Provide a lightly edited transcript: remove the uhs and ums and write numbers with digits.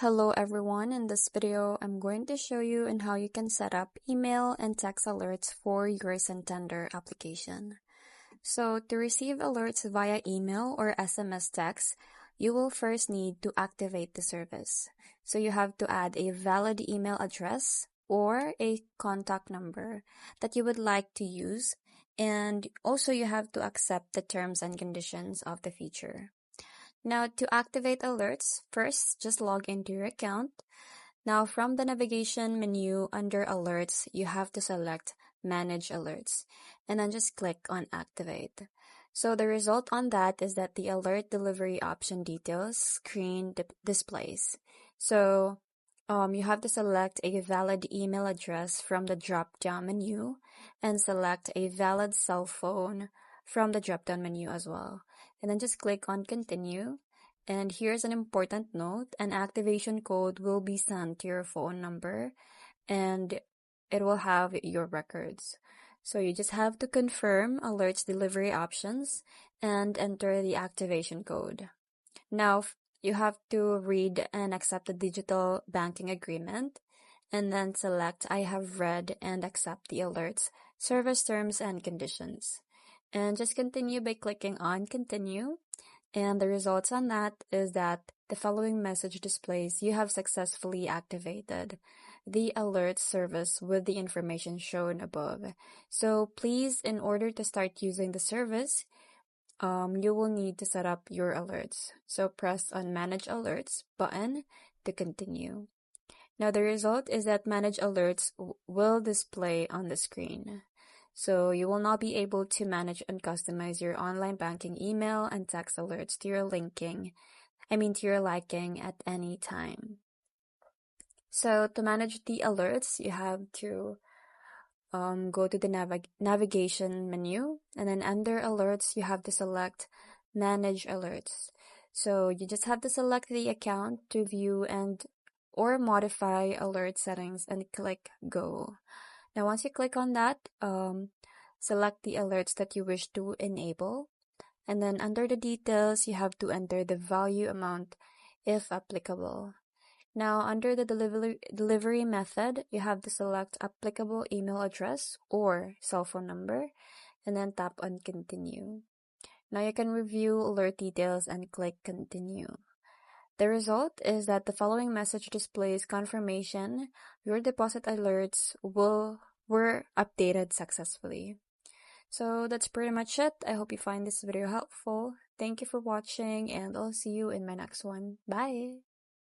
Hello everyone, in this video I'm going to show you on how you can set up email and text alerts for your Santander application. So to receive alerts via email or SMS text, you will first need to activate the service. So you have to add a valid email address or a contact number that you would like to use, and also you have to accept the terms and conditions of the feature. Now, to activate alerts, first just log into your account. Now, from the navigation menu under Alerts, you have to select Manage Alerts and then just click on Activate. So the result on that is that the alert delivery option details screen displays. So you have to select a valid email address from the drop-down menu and select a valid cell phone from the drop-down menu as well. And then just click on Continue. And here's an important note: an activation code will be sent to your phone number and it will have your records. So you just have to confirm alerts delivery options and enter the activation code. Now you have to read and accept the digital banking agreement and then select I have read and accept the alerts, service terms and conditions. And just continue by clicking on Continue. And the results on that is that the following message displays: you have successfully activated the alert service with the information shown above. So please, in order to start using the service, you will need to set up your alerts. So press on Manage Alerts button to continue. Now the result is that Manage Alerts will display on the screen. So you will now be able to manage and customize your online banking email and text alerts to your liking at any time. So to manage the alerts, you have to go to the navigation menu, and then under alerts, you have to select Manage Alerts. So you just have to select the account to view or modify alert settings and click Go. Now, once you click on that, select the alerts that you wish to enable. And then under the details, you have to enter the value amount if applicable. Now, under the delivery method, you have to select applicable email address or cell phone number, and then tap on Continue. Now you can review alert details and click Continue. The result is that the following message displays confirmation your deposit alerts were updated successfully. So that's pretty much it. I hope you find this video helpful. Thank you for watching, and I'll see you in my next one. Bye!